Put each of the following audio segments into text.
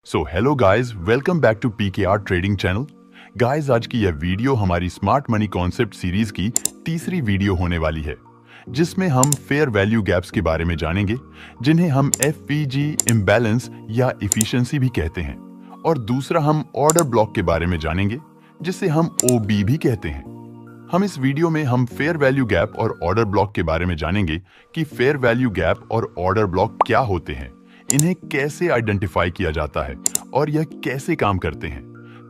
So hello guys, welcome back to PKR trading channel. Guys, आज की यह video हमारी स्मार्ट मनी कॉन्सेप्ट सीरीज की तीसरी वीडियो होने वाली है, जिसमें हम फेयर वैल्यू गैप्स के बारे में जानेंगे, जिन्हें हम एफवीजी, इम्बैलेंस या इफिशिएंसी भी कहते हैं। और दूसरा हम ऑर्डर ब्लॉक के बारे में जानेंगे, जिसे हम ओबी भी कहते हैं। हम इस वीडियो में हम फेयर वैल्यू गैप और ऑर्डर ब्लॉक के बारे में जानेंगे कि फेयर वैल्यू गैप और ऑर्डर ब्लॉक क्या होते हैं, इन्हें कैसे आइडेंटिफाई किया जाता है और यह कैसे काम करते हैं।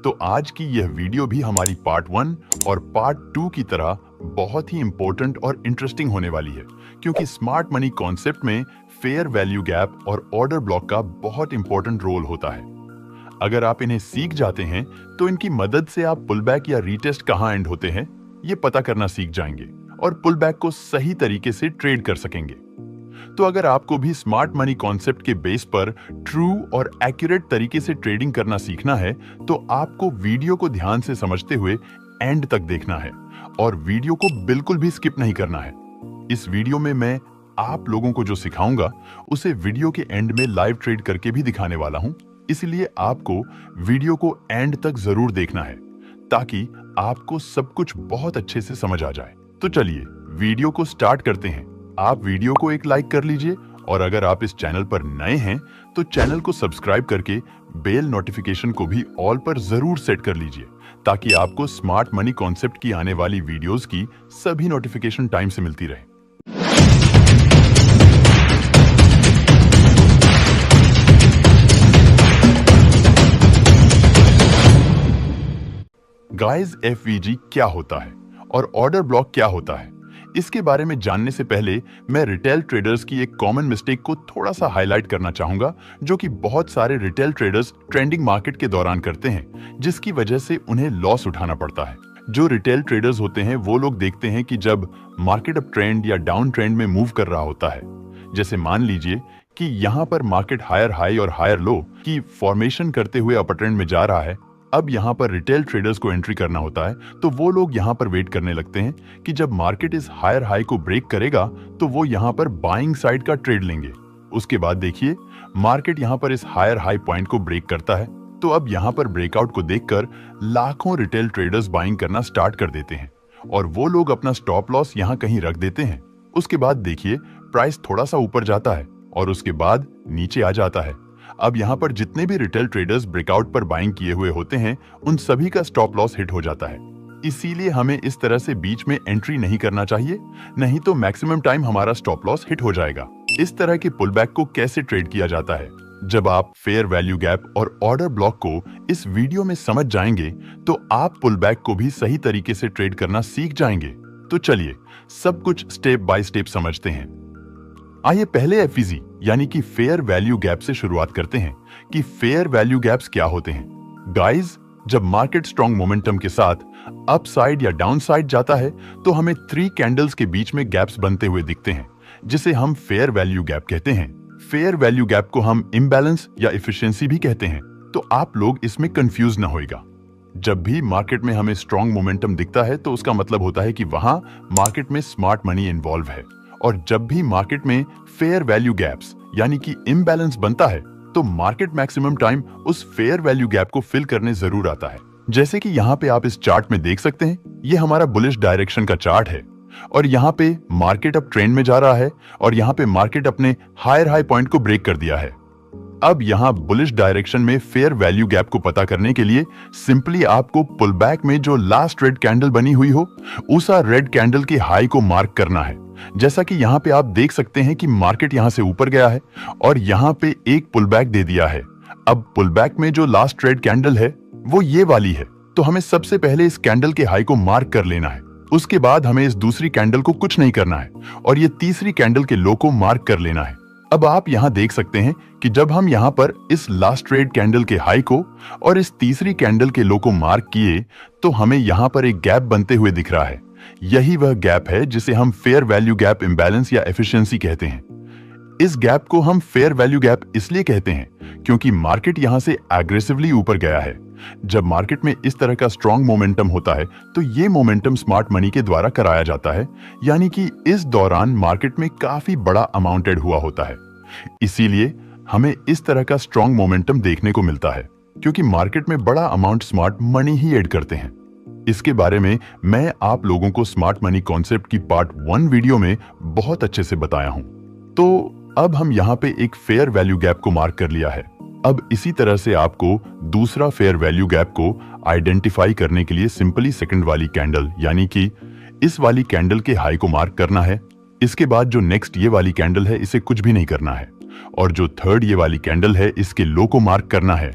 तो आज की यह वीडियो भी हमारी पार्ट 1 और पार्ट 2 की तरह बहुत ही इंपॉर्टेंट और इंटरेस्टिंग होने वाली है, क्योंकि स्मार्ट मनी कॉन्सेप्ट में फेयर वैल्यू गैप और ऑर्डर ब्लॉक का बहुत इंपॉर्टेंट रोल होता है। अगर आप इन्हें सीख जाते हैं तो इनकी मदद से आप पुलबैक या रीटेस्ट कहाँ एंड होते हैं ये पता करना सीख जाएंगे और पुलबैक को सही तरीके से ट्रेड कर सकेंगे। तो अगर आपको भी स्मार्ट मनी कॉन्सेप्ट के बेस पर ट्रू और एक्यूरेट तरीके से ट्रेडिंग करना सीखना है, तो आपको वीडियो को ध्यान से समझते हुए एंड तक देखना है और वीडियो को बिल्कुल भी स्किप नहीं करना है। इस वीडियो में मैं आप लोगों को जो सिखाऊंगा उसे वीडियो के एंड में लाइव ट्रेड करके भी दिखाने वाला हूं, इसलिए आपको वीडियो को एंड तक जरूर देखना है ताकि आपको सब कुछ बहुत अच्छे से समझ आ जाए। तो चलिए वीडियो को स्टार्ट करते हैं। आप वीडियो को एक लाइक कर लीजिए और अगर आप इस चैनल पर नए हैं तो चैनल को सब्सक्राइब करके बेल नोटिफिकेशन को भी ऑल पर जरूर सेट कर लीजिए, ताकि आपको स्मार्ट मनी कॉन्सेप्ट की आने वाली वीडियोस की सभी नोटिफिकेशन टाइम से मिलती रहे। गाइस, एफवीजी क्या होता है और ऑर्डर ब्लॉक क्या होता है, इसके बारे में जानने से पहले मैं रिटेल ट्रेडर्स की एक कॉमन मिस्टेक को थोड़ा सा हाईलाइट करना चाहूंगा, जो कि बहुत सारे रिटेल ट्रेडर्स ट्रेंडिंग मार्केट के दौरान करते हैं, जिसकी वजह से उन्हें लॉस उठाना पड़ता है। जो रिटेल ट्रेडर्स होते हैं वो लोग देखते हैं कि जब मार्केट अप ट्रेंड या डाउन ट्रेंड में मूव कर रहा होता है, जैसे मान लीजिए कि यहाँ पर मार्केट हायर हाई और हायर लो की फॉर्मेशन करते हुए अपर ट्रेंड में जा रहा है, अब यहाँ पर रिटेल ट्रेडर्स को एंट्री करना होता है, तो वो लोग यहाँ पर वेट करने लगते हैं कि जब मार्केट इस हायर हाई को ब्रेक करेगा तो वो यहाँ पर बाइंग साइड का ट्रेड लेंगे। उसके बाद देखिए मार्केट यहाँ पर इस हायर हाई पॉइंट को ब्रेक करता है, तो अब यहाँ पर ब्रेकआउट को देखकर लाखों रिटेल ट्रेडर्स बाइंग करना स्टार्ट कर देते हैं और वो लोग अपना स्टॉप लॉस यहाँ कहीं रख देते हैं। उसके बाद देखिए प्राइस थोड़ा सा ऊपर जाता है और उसके बाद नीचे आ जाता है। अब यहाँ पर जितने भी रिटेल ट्रेडर्स ब्रेकआउट पर बाइंग किए हुए होते हैं उन सभी का स्टॉप लॉस हिट हो जाता है। इसीलिए हमें इस तरह से बीच में एंट्री नहीं करना चाहिए, नहीं तो मैक्सिमम टाइम हमारा स्टॉप लॉस हिट हो जाएगा। इस तरह के पुलबैक को कैसे ट्रेड किया जाता है, जब आप फेयर वैल्यू गैप और ऑर्डर ब्लॉक को इस वीडियो में समझ जाएंगे तो आप पुलबैक को भी सही तरीके से ट्रेड करना सीख जाएंगे। तो चलिए सब कुछ स्टेप बाय स्टेप समझते हैं। आइए पहले एफवीजी यानी कि फेयर वैल्यू गैप से शुरुआत करते हैं कि फेयर वैल्यू गैप्स क्या होते हैं। गाइस, जब मार्केट स्ट्रॉन्ग मोमेंटम के साथ अप साइड या डाउन साइड जाता है तो हमें 3 कैंडल्स के बीच में गैप्स बनते हुए दिखते हैं, जिसे हम फेयर वैल्यू गैप कहते हैं। फेयर वैल्यू गैप को हम इम्बैलेंस या इफिशिएंसी भी कहते हैं, तो आप लोग इसमें कंफ्यूज ना होइएगा। जब भी मार्केट में हमें स्ट्रॉन्ग मोमेंटम दिखता है तो उसका मतलब होता है कि वहां मार्केट में स्मार्ट मनी इन्वॉल्व है, और जब भी मार्केट में फेयर वैल्यू गैप्स यानी कि इम्बैलेंस बनता है तो मार्केट मैक्सिमम टाइम उस फेयर वैल्यू गैप को फिल करने जरूर आता है। जैसे कि यहाँ पे आप इस चार्ट में देख सकते हैं, ये हमारा बुलिश डायरेक्शन का चार्ट है और यहाँ पे मार्केट अब ट्रेंड में जा रहा है और यहाँ पे मार्केट अपने हायर हाई पॉइंट को ब्रेक कर दिया है। अब यहाँ बुलिश डायरेक्शन में फेयर वैल्यू गैप को पता करने के लिए सिंपली आपको पुलबैक में जो लास्ट रेड कैंडल बनी हुई हो उस रेड कैंडल की हाई को मार्क करना है। जैसा कि यहाँ पे आप देख सकते हैं कि मार्केट यहाँ से ऊपर गया है और यहाँ पे एक पुलबैक दे दिया है। अब पुलबैक में जो लास्ट रेड कैंडल है वो ये वाली है, तो हमें सबसे पहले इस कैंडल के हाई को मार्क कर लेना है। उसके बाद हमें इस दूसरी कैंडल को कुछ नहीं करना है और ये तीसरी कैंडल के लो को मार्क कर लेना है। अब आप यहाँ देख सकते हैं कि जब हम यहाँ पर इस लास्ट रेड कैंडल के हाई को और इस तीसरी कैंडल के लो को मार्क किए तो हमें यहाँ पर एक गैप बनते हुए दिख रहा है। यही वह गैप है जिसे हम फेयर वैल्यू गैप इम्बैलेंस या एफिशिएंसी कहते हैं। इस गैप को हम फेयर वैल्यू गैप इसलिए कहते हैं क्योंकि मार्केट यहाँ से एग्रेसिवली ऊपर गया है। जब मार्केट में इस तरह का स्ट्रॉन्ग मोमेंटम होता है तो ये मोमेंटम स्मार्ट मनी के द्वारा कराया जाता है, यानी कि इस दौरान मार्केट में काफी बड़ा अमाउंट ऐड हुआ होता है। इसीलिए हमें इस तरह का स्ट्रॉन्ग मोमेंटम देखने को मिलता है क्योंकि मार्केट में बड़ा अमाउंट स्मार्ट मनी ही ऐड करते हैं। इसके बारे में मैं आप लोगों को स्मार्ट मनी कॉन्सेप्ट की पार्ट 1 वीडियो में बहुत अच्छे से बताया हूं। तो अब हम यहाँ पे एक फेयर वैल्यू गैप को मार्क कर लिया है। अब इसी तरह से आपको दूसरा फेयर वैल्यू गैप को आइडेंटिफाई करने के लिए सिंपली सेकंड वाली कैंडल यानी कि इस वाली कैंडल के हाई को मार्क करना है। इसके बाद जो नेक्स्ट ये वाली कैंडल है इसे कुछ भी नहीं करना है और जो थर्ड ये वाली कैंडल है इसके लो को मार्क करना है।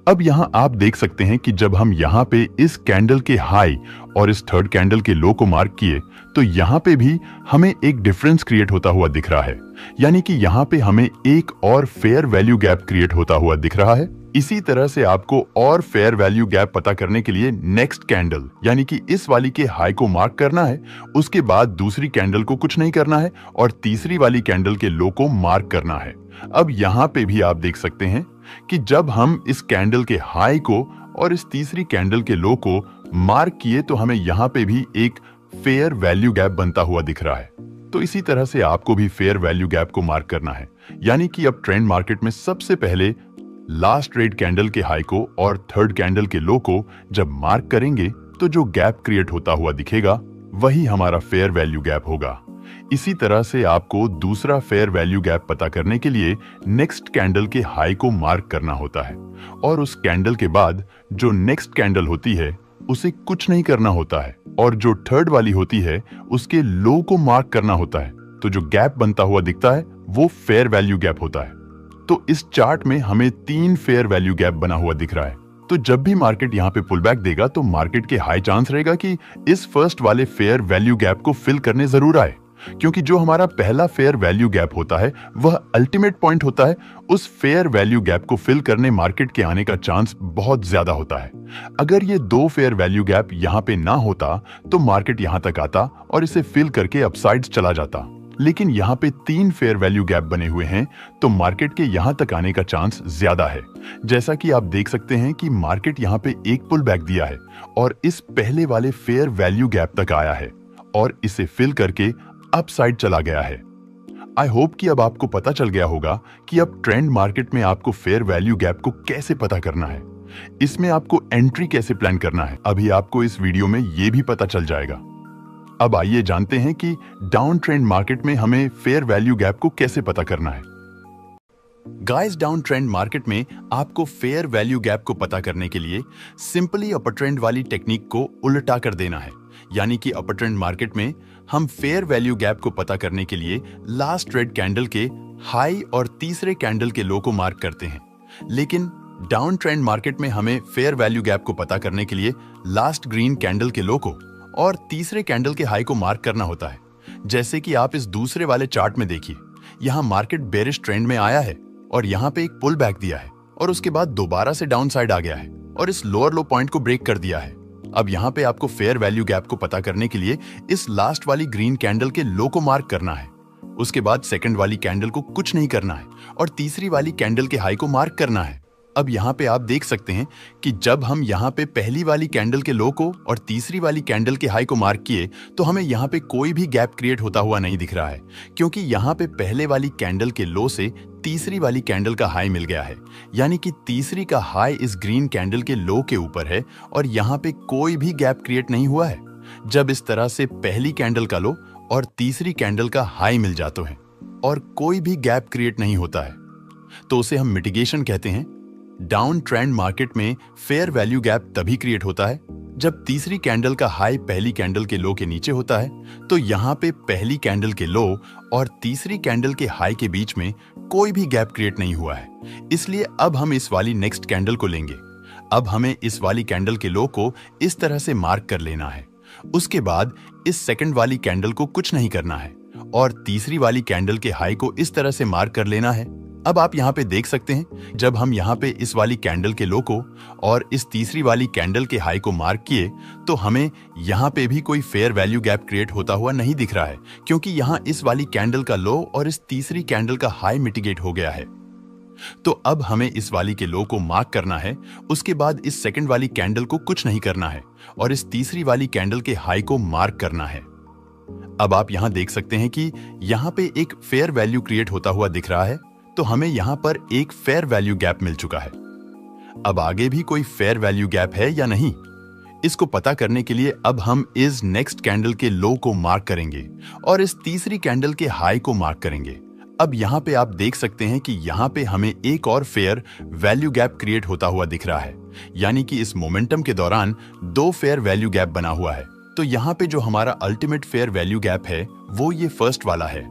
अब यहाँ आप देख सकते हैं कि जब हम यहाँ पे इस कैंडल के हाई और इस थर्ड कैंडल के लो को मार्क किए तो यहाँ पे भी हमें एक डिफरेंस क्रिएट होता हुआ दिख रहा है, यानी कि यहाँ पे हमें एक और फेयर वैल्यू गैप क्रिएट होता हुआ दिख रहा है। इसी तरह से आपको और फेयर वैल्यू गैप पता करने के लिए नेक्स्ट कैंडल यानी कि इस वाली के हाई को मार्क करना है, उसके बाद दूसरी कैंडल को कुछ नहीं करना है और तीसरी वाली कैंडल के लो को मार्क करना है। अब यहाँ पे भी आप देख सकते हैं कि जब हम इस कैंडल के हाई को और इस तीसरी कैंडल के लो को मार्क किए तो हमें यहाँ पे भी एक फेयर वैल्यू गैप बनता हुआ दिख रहा है। तो इसी तरह से आपको भी फेयर वैल्यू गैप को मार्क करना है, यानी कि अब ट्रेंड मार्केट में सबसे पहले लास्ट रेड कैंडल के हाई को और थर्ड कैंडल के लो को जब मार्क करेंगे तो जो गैप क्रिएट होता हुआ दिखेगा वही हमारा फेयर वैल्यू गैप होगा। इसी तरह से आपको दूसरा फेयर वैल्यू गैप पता करने के लिए नेक्स्ट कैंडल के हाई को मार्क करना होता है और उस कैंडल के बाद जो नेक्स्ट कैंडल होती है उसे कुछ नहीं करना होता है और जो थर्ड वाली होती है उसके लो को मार्क करना होता है। तो जो गैप बनता हुआ दिखता है वो फेयर वैल्यू गैप होता है। तो इस चार्ट में हमें 3 फेयर वैल्यू गैप बना हुआ दिख रहा है। तो जब भी मार्केट यहाँ पे पुल बैक देगा तो मार्केट के हाई चांस रहेगा कि इस फर्स्ट वाले फेयर वैल्यू गैप को फिल करने जरूर आए, क्योंकि जो हमारा पहला फेयर वैल्यू गैप होता है वह अल्टीमेट पॉइंट होता है। उस फेयर वैल्यू गैप को फिल करने मार्केट के आने का चांस बहुत ज्यादा होता है। अगर ये 2 फेयर वैल्यू गैप यहाँ पे ना होता तो मार्केट यहाँ तक आता और इसे फिल करके अपसाइड्स चला जाता, लेकिन यहाँ पे 3 फेयर वैल्यू गैप बने हुए हैं तो मार्केट के यहाँ तक आने का चांस ज्यादा है। जैसा कि आप देख सकते हैं कि मार्केट यहाँ पे एक पुल बैक दिया है और इस पहले वाले फेयर वैल्यू गैप तक आया है और इसे फिल करके अपसाइड चला गया है। आई होप कि अब आपको पता चल गया होगा कि अब ट्रेंड मार्केट में आपको फेयर वैल्यू गैप को कैसे पता करना है, इसमें आपको एंट्री कैसे प्लान करना है, अभी आपको इस वीडियो में ये भी पता चल जाएगा। अब आइए जानते हैं कि डाउन ट्रेंड मार्केट में हमें फेयर वैल्यू गैप को कैसे पता करना है। गाइस, डाउन ट्रेंड मार्केट में आपको फेयर वैल्यू गैप को पता करने के लिए सिंपली अपर ट्रेंड वाली टेक्निक को उल्टा कर देना है, यानी कि अपर ट्रेंड मार्केट में हम फेयर वैल्यू गैप को पता करने के लिए लास्ट रेड कैंडल के हाई और तीसरे कैंडल के लो को मार्क करते हैं, लेकिन डाउन ट्रेंड मार्केट में हमें फेयर वैल्यू गैप को पता करने के लिए लास्ट ग्रीन कैंडल के लो को और तीसरे कैंडल के हाई को मार्क करना होता है। जैसे कि आप इस दूसरे वाले चार्ट में देखिए, यहाँ मार्केट बेरिश ट्रेंड में आया है और यहाँ पे एक पुल बैक दिया है और उसके बाद दोबारा से डाउन साइड आ गया है और इस लोअर लो पॉइंट को ब्रेक कर दिया है। अब यहाँ पे आपको फेयर वैल्यू गैप को पता करने के लिए इस लास्ट वाली ग्रीन कैंडल के लो को मार्क करना है, उसके बाद सेकंड वाली कैंडल को कुछ नहीं करना है और तीसरी वाली कैंडल के हाई को मार्क करना है। अब यहाँ पे आप देख सकते हैं कि जब हम यहाँ पे पहली वाली कैंडल के लो को और तीसरी वाली कैंडल के हाई को मार्क किए तो हमें यहाँ पे कोई भी गैप क्रिएट होता हुआ नहीं दिख रहा है, क्योंकि यहाँ पे पहले वाली कैंडल के लो से तीसरी वाली कैंडल का हाई मिल गया है, यानी कि तीसरी का हाई इस ग्रीन कैंडल के लो के ऊपर है और यहाँ पे कोई भी गैप क्रिएट नहीं हुआ है। जब इस तरह से पहली कैंडल का लो और तीसरी कैंडल का हाई मिल जाते हैं और कोई भी गैप क्रिएट नहीं होता है तो उसे हम मिटिगेशन कहते हैं। डाउन ट्रेंड मार्केट में फेयर वैल्यू गैप तभी क्रिएट होता है जब तीसरी कैंडल का हाई पहली कैंडल के लो के नीचे होता है, तो यहाँ पे पहली कैंडल के लो और तीसरी कैंडल के हाई के बीच में कोई भी गैप क्रिएट नहीं हुआ है। इसलिए अब हम इस वाली नेक्स्ट कैंडल को लेंगे। अब हमें इस वाली कैंडल के लो को इस तरह से मार्क कर लेना है, उसके बाद इस सेकंड वाली कैंडल को कुछ नहीं करना है और तीसरी वाली कैंडल के हाई को इस तरह से मार्क कर लेना है। अब आप यहाँ पे देख सकते हैं जब हम यहाँ पे इस वाली कैंडल के लो को और इस तीसरी वाली कैंडल के हाई को मार्क किए तो हमें यहाँ पे भी कोई फेयर वैल्यू गैप क्रिएट होता हुआ नहीं दिख रहा है, क्योंकि यहाँ इस वाली कैंडल का लो और इस तीसरी कैंडल का हाई मिटिगेट हो गया है। तो अब हमें इस वाली के लो को मार्क करना है, उसके बाद इस सेकंड वाली कैंडल को कुछ नहीं करना है और इस तीसरी वाली कैंडल के हाई को मार्क करना है। अब आप यहाँ देख सकते हैं कि यहाँ पे एक फेयर वैल्यू क्रिएट होता हुआ दिख रहा है, तो हमें यहाँ पर एक फेयर वैल्यू गैप मिल चुका है। अब आगे भी कोई फेयर वैल्यू गैप है या नहीं, इसको पता करने के लिए अब हम इस नेक्स्ट कैंडल के लो को मार्क करेंगे और इस तीसरी कैंडल के हाई को मार्क करेंगे। अब यहाँ पे आप देख सकते हैं कि यहाँ पे हमें एक और फेयर वैल्यू गैप क्रिएट होता हुआ दिख रहा है, यानी कि इस मोमेंटम के दौरान दो फेयर वैल्यू गैप बना हुआ है। तो यहाँ पे जो हमारा अल्टीमेट फेयर वैल्यू गैप है वो ये फर्स्ट वाला है।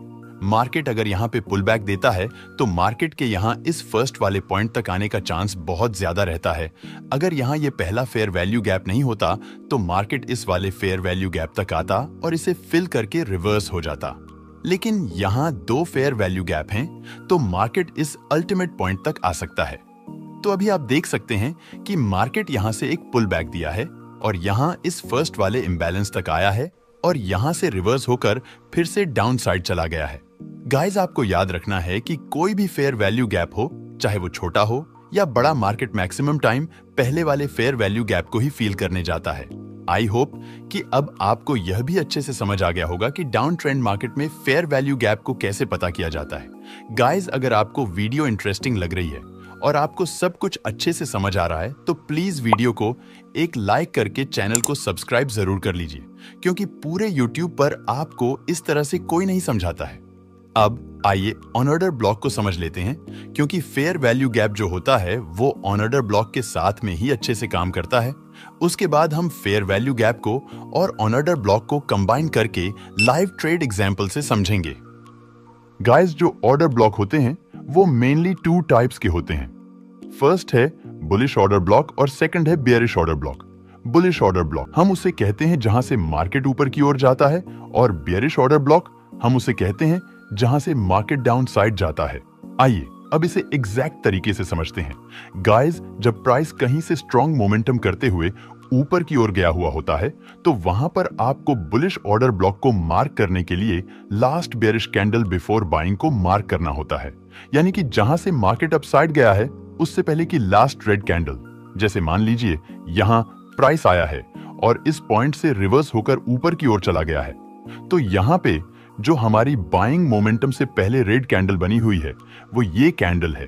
मार्केट अगर यहाँ पे पुल बैक देता है तो मार्केट के यहाँ इस फर्स्ट वाले पॉइंट तक आने का चांस बहुत ज्यादा रहता है। अगर यहाँ ये पहला फेयर वैल्यू गैप नहीं होता तो मार्केट इस वाले फेयर वैल्यू गैप तक आता और इसे फिल करके रिवर्स हो जाता। लेकिन यहाँ दो फेयर वैल्यू गैप हैं, तो मार्केट इस अल्टीमेट पॉइंट तक आ सकता है। तो अभी आप देख सकते हैं कि मार्केट यहाँ से एक पुल बैक दिया है और यहाँ इस फर्स्ट वाले इम्बैलेंस तक आया है और यहाँ से रिवर्स होकर फिर से डाउन साइड चला गया है। गाइस, आपको याद रखना है कि कोई भी फेयर वैल्यू गैप हो, चाहे वो छोटा हो या बड़ा, मार्केट मैक्सिमम टाइम पहले वाले फेयर वैल्यू गैप को ही फील करने जाता है। आई होप कि अब आपको यह भी अच्छे से समझ आ गया होगा कि डाउन ट्रेंड मार्केट में फेयर वैल्यू गैप को कैसे पता किया जाता है। गाइस, अगर आपको वीडियो इंटरेस्टिंग लग रही है और आपको सब कुछ अच्छे से समझ आ रहा है तो प्लीज वीडियो को एक लाइक करके चैनल को सब्सक्राइब जरूर कर लीजिए, क्योंकि पूरे यूट्यूब पर आपको इस तरह से कोई नहीं समझाता है। अब आइए ऑन ऑर्डर ब्लॉक को समझ लेते हैं, क्योंकि फेयर वैल्यू गैप जो होता है वो ऑन ऑर्डर ब्लॉक के साथ में ही अच्छे से काम करता है। उसके बाद हम फेयर वैल्यू गैप को और ऑन ऑर्डर ब्लॉक को कंबाइन करके लाइव ट्रेड एग्जांपल से समझेंगे। गाइस, जो ऑर्डर ब्लॉक होते हैं वो मेनली टू टाइप्स के होते हैं। फर्स्ट है बुलिश ऑर्डर ब्लॉक और सेकंड है bearish order block. Bullish order block हम उसे कहते हैं जहां से मार्केट ऊपर की ओर जाता है, और बेयरिश ऑर्डर ब्लॉक हम उसे कहते हैं जहां से मार्केट डाउन साइड जाता है। आइए अब इसे एग्जैक्ट तरीके से समझते हैं। गाइस, जब प्राइस कहीं से स्ट्रॉन्ग मोमेंटम करते हुए ऊपर की ओर गया हुआ होता है तो वहां पर आपको बुलिश ऑर्डर ब्लॉक को मार्क करने के लिए last bearish candle before buying को मार्क करना होता है, यानी कि जहां से मार्केट अपसाइड गया है उससे पहले की लास्ट रेड कैंडल। जैसे मान लीजिए यहाँ प्राइस आया है और इस पॉइंट से रिवर्स होकर ऊपर की ओर चला गया है, तो यहाँ पे जो हमारी बाइंग मोमेंटम से पहले रेड कैंडल बनी हुई है वो ये कैंडल है।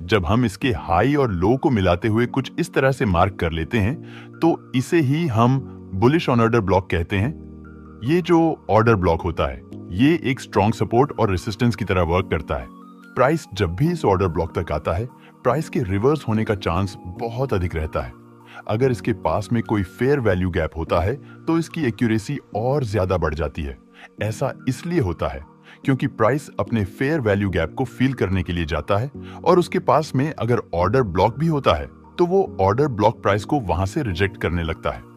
जब हम इसके हाई और लो को मिलाते हुए कुछ इस तरह से मार्क कर लेते हैं तो इसे ही हम बुलिश ऑन ऑर्डर ब्लॉक कहते हैं। ये जो ऑर्डर ब्लॉक होता है ये एक स्ट्रॉन्ग सपोर्ट और रेसिस्टेंस की तरह वर्क करता है। प्राइस जब भी इस ऑर्डर ब्लॉक तक आता है प्राइस के रिवर्स होने का चांस बहुत अधिक रहता है। अगर इसके पास में कोई फेयर वैल्यू गैप होता है तो इसकी एक्यूरेसी और ज्यादा बढ़ जाती है। ऐसा इसलिए होता है क्योंकि प्राइस अपने फेयर वैल्यू गैप को फील करने के लिए जाता है और उसके पास में अगर ऑर्डर ब्लॉक भी होता है तो वो ऑर्डर ब्लॉक प्राइस को वहां से रिजेक्ट करने लगता है।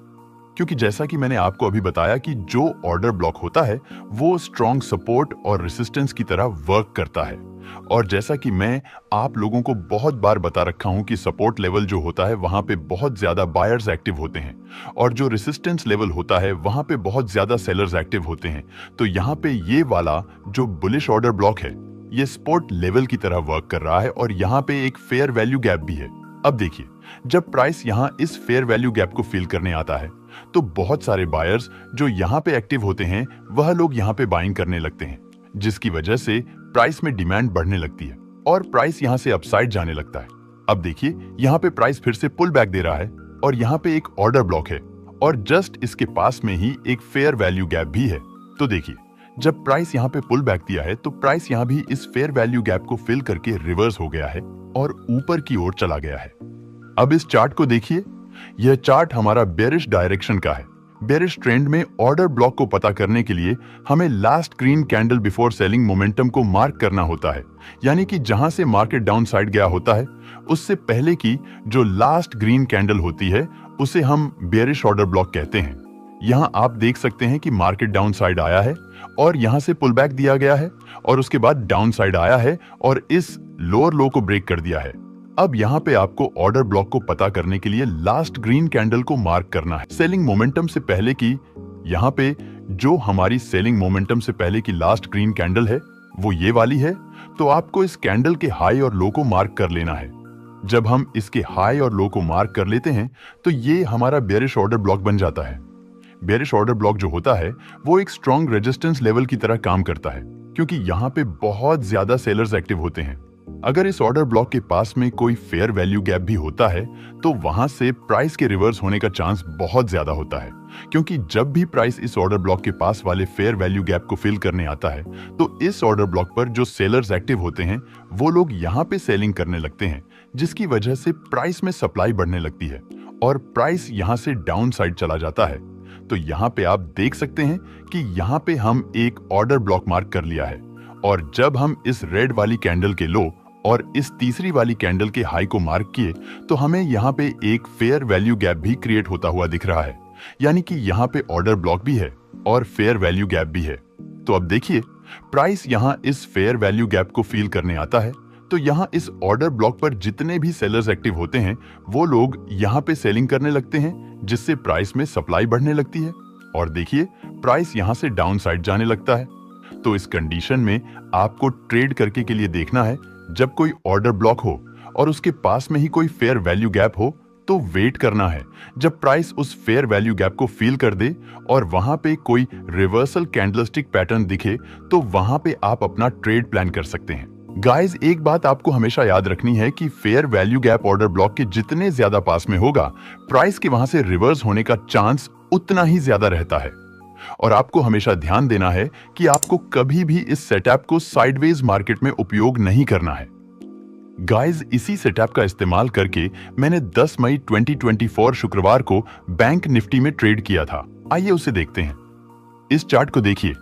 क्योंकि जैसा कि मैंने आपको अभी बताया कि जो ऑर्डर ब्लॉक होता है वो स्ट्रॉन्ग सपोर्ट और रेसिस्टेंस की तरह वर्क करता है, और जैसा कि मैं आप लोगों को बहुत बार बता रखा हूं कि सपोर्ट लेवल जो होता है वहां पे बहुत ज्यादा बायर्स एक्टिव होते हैं और जो रेसिस्टेंस लेवल होता है वहां पे बहुत ज्यादा सेलर्स एक्टिव होते हैं। तो यहाँ पे ये वाला जो बुलिश ऑर्डर ब्लॉक है ये सपोर्ट लेवल की तरह वर्क कर रहा है और यहाँ पे एक फेयर वैल्यू गैप भी है। अब देखिए, जब प्राइस यहाँ इस फेयर वैल्यू गैप को फील करने आता है तो बहुत सारे बायर्स जो यहाँ पे एक्टिव होते हैं वह लोग यहाँ पे बाइंग करने लगते हैं, जिसकी वजह से प्राइस में डिमांड बढ़ने लगती है और प्राइस यहाँ से अपसाइड जाने लगता है। अब देखिए, यहाँ पे प्राइस फिर से पुल बैक दे रहा है और यहाँ पे एक ऑर्डर ब्लॉक है और जस्ट इसके पास में ही एक फेयर वैल्यू गैप भी है। तो देखिए, जब प्राइस यहाँ पे पुल बैक दिया है तो प्राइस यहाँ भी इस फेयर वैल्यू गैप को फिल करके रिवर्स हो गया है और ऊपर की ओर चला गया है। अब इस चार्ट को देखिए, यह चार्ट हमारा बेरिश डायरेक्शन का है। बेरिश ट्रेंड में ऑर्डर ब्लॉक को पता करने के लिए हमें last green candle before selling momentum को मार्क करना होता है, यानी कि जहां से मार्केट डाउन साइड गया होता है उससे पहले की जो लास्ट ग्रीन कैंडल होती है उसे हम बेरिश ऑर्डर ब्लॉक कहते हैं। यहां आप देख सकते हैं कि मार्केट डाउन साइड आया है और यहां से पुल बैक दिया गया है और उसके बाद डाउन साइड आया है और इस लोअर लो को ब्रेक कर दिया है। अब यहाँ पे आपको ऑर्डर ब्लॉक को पता करने के लिए लास्ट ग्रीन कैंडल को मार्क करना है सेलिंग मोमेंटम से पहले की। यहाँ पे जो हमारी सेलिंग मोमेंटम से पहले की लास्ट ग्रीन कैंडल है वो ये वाली है, तो आपको इस कैंडल के हाई और लो को मार्क कर लेना है। जब हम इसके हाई और लो को मार्क कर लेते हैं तो ये हमारा बेरिश ऑर्डर ब्लॉक बन जाता है। बेरिश ऑर्डर ब्लॉक जो होता है वो एक स्ट्रॉन्ग रेजिस्टेंस लेवल की तरह काम करता है, क्योंकि यहाँ पे बहुत ज्यादा सेलर्स एक्टिव होते हैं। अगर इस ऑर्डर ब्लॉक के पास में कोई फेयर वैल्यू गैप भी होता है तो वहां से प्राइस के रिवर्स होने का चांस बहुत ज्यादा होता है, क्योंकि जब भी प्राइस इस ऑर्डर ब्लॉक के पास वाले फेयर वैल्यू गैप को फिल करने आता है तो इस ऑर्डर ब्लॉक पर जो सेलर्स एक्टिव होते हैं वो लोग यहाँ पे सेलिंग करने लगते हैं, जिसकी वजह से प्राइस में सप्लाई बढ़ने लगती है और प्राइस यहाँ से डाउन साइड चला जाता है। तो यहाँ पे आप देख सकते हैं कि यहाँ पे हम एक ऑर्डर ब्लॉक मार्क कर लिया है और जब हम इस रेड वाली कैंडल के लो और इस तीसरी वाली कैंडल के हाई को मार्क किए तो हमें यहाँ पे एक फेयर वैल्यू गैप भी क्रिएट होता हुआ दिख रहा है, यानी कि यहाँ पे ऑर्डर ब्लॉक भी है और फेयर वैल्यू गैप भी है। तो अब देखिए प्राइस यहाँ इस फेयर वैल्यू गैप को फील करने आता है तो यहाँ इस ऑर्डर ब्लॉक पर जितने भी सेलर्स एक्टिव होते हैं वो लोग यहाँ पे सेलिंग करने लगते हैं, जिससे प्राइस में सप्लाई बढ़ने लगती है और देखिए प्राइस यहाँ से डाउन साइड जाने लगता है। तो इस कंडीशन में आपको ट्रेड करके के लिए देखना है जब कोई ऑर्डर ब्लॉक हो और उसके पास में ही कोई फेयर वैल्यू गैप हो तो वेट करना है जब प्राइस उस फेयर वैल्यू गैप को फील कर दे और वहां पे कोई रिवर्सल कैंडलस्टिक पैटर्न दिखे तो वहां पे आप अपना ट्रेड प्लान कर सकते हैं। गाइस, एक बात आपको हमेशा याद रखनी है कि fair value gap order block के जितने ज्यादा पास में होगा प्राइस के वहां से रिवर्स होने का चांस उतना ही ज्यादा रहता है और आपको हमेशा ध्यान देना है कि आपको कभी भी इस सेटअप को साइडवेज मार्केट में उपयोग नहीं करना है। गाइस, इसी सेटअप का इस्तेमाल करके मैंने 10 मई 2024 शुक्रवार को बैंक निफ्टी में ट्रेड किया था। आइए उसे देखते हैं। इस चार्ट को देखिए,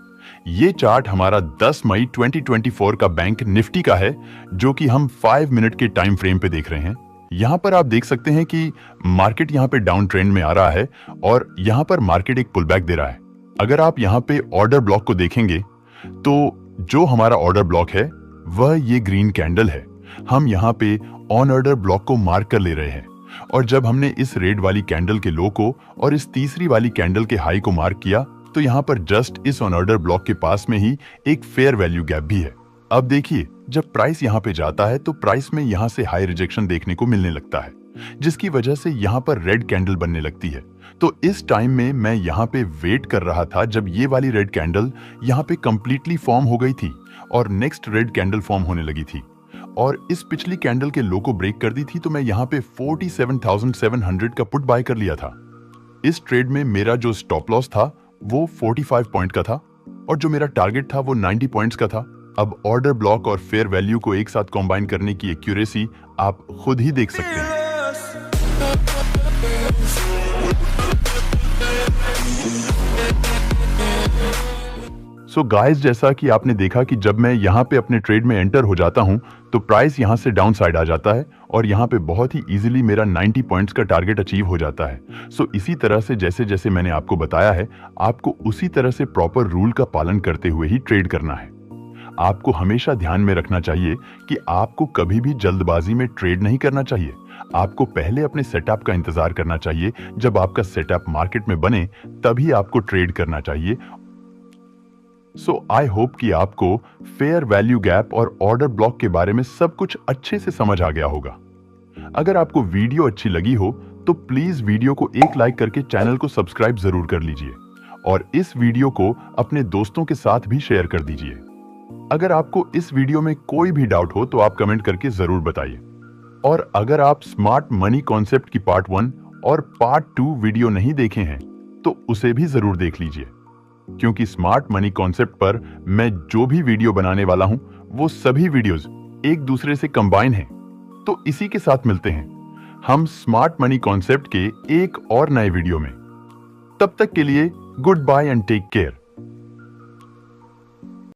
ये चार्ट हमारा 10 मई 2024 का बैंक निफ्टी का है जो कि हम 5 मिनट के टाइम फ्रेम पे देख रहे हैं। यहाँ पर आप देख सकते हैं कि मार्केट यहाँ पे डाउन ट्रेंड में आ रहा है और यहाँ पर मार्केट एक पुल बैक दे रहा है। अगर आप यहाँ पे ऑर्डर ब्लॉक को देखेंगे तो जो हमारा ऑर्डर ब्लॉक है वह ये ग्रीन कैंडल है। हम यहाँ पे ऑन ऑर्डर ब्लॉक को मार्क कर ले रहे हैं और जब हमने इस रेड वाली कैंडल के लो को और इस तीसरी वाली कैंडल के हाई को मार्क किया तो यहाँ पर जस्ट इस ऑन ऑर्डर ब्लॉक के पास में ही एक फेयर वैल्यू गैप भी है। अब देखिए, जब प्राइस यहाँ पे जाता है तो प्राइस में यहाँ से हाई रिजेक्शन देखने को मिलने लगता है, जिसकी वजह से यहाँ पर रेड कैंडल बनने लगती है। तो इस टाइम में मैं यहाँ पे वेट कर रहा था जब ये वाली रेड कैंडल यहाँ पे कंप्लीटली फॉर्म हो गई थी और नेक्स्ट रेड कैंडल फॉर्म होने लगी थी और इस पिछली कैंडल के लो को ब्रेक कर दी थी तो मैं यहाँ पे 47,700 का पुट बाय कर लिया था। इस ट्रेड में मेरा जो स्टॉप लॉस था वो 45 पॉइंट का था और जो मेरा टारगेट था वो 90 पॉइंट्स का था। अब ऑर्डर ब्लॉक और फेयर वैल्यू को एक साथ कंबाइन करने की एक्यूरेसी आप खुद ही देख सकते हैं। सो गाइस, जैसा कि आपने देखा कि जब मैं यहाँ पे अपने ट्रेड में एंटर हो जाता हूँ तो प्राइस यहाँ से डाउन साइड आ जाता है और यहाँ पे बहुत ही इजीली मेरा 90 पॉइंट्स का टारगेट अचीव हो जाता है। सो इसी तरह से जैसे जैसे मैंने आपको बताया है आपको उसी तरह से प्रॉपर रूल का पालन करते हुए ही ट्रेड करना है। आपको हमेशा ध्यान में रखना चाहिए कि आपको कभी भी जल्दबाजी में ट्रेड नहीं करना चाहिए। आपको पहले अपने सेटअप का इंतजार करना चाहिए। जब आपका सेटअप मार्केट में बने तभी आपको ट्रेड करना चाहिए। सो आई होप कि आपको फेयर वैल्यू गैप और ऑर्डर ब्लॉक के बारे में सब कुछ अच्छे से समझ आ गया होगा। अगर आपको वीडियो अच्छी लगी हो तो प्लीज वीडियो को एक लाइक करके चैनल को सब्सक्राइब जरूर कर लीजिए और इस वीडियो को अपने दोस्तों के साथ भी शेयर कर दीजिए। अगर आपको इस वीडियो में कोई भी डाउट हो तो आप कमेंट करके जरूर बताइए और अगर आप स्मार्ट मनी कॉन्सेप्ट की पार्ट 1 और पार्ट 2 वीडियो नहीं देखे हैं तो उसे भी जरूर देख लीजिए, क्योंकि स्मार्ट मनी कॉन्सेप्ट पर मैं जो भी वीडियो बनाने वाला हूं वो सभी वीडियोस एक दूसरे से कंबाइन हैं। तो इसी के साथ मिलते हैं हम स्मार्ट मनी कॉन्सेप्ट के एक और नए वीडियो में। तब तक के लिए goodbye and take care.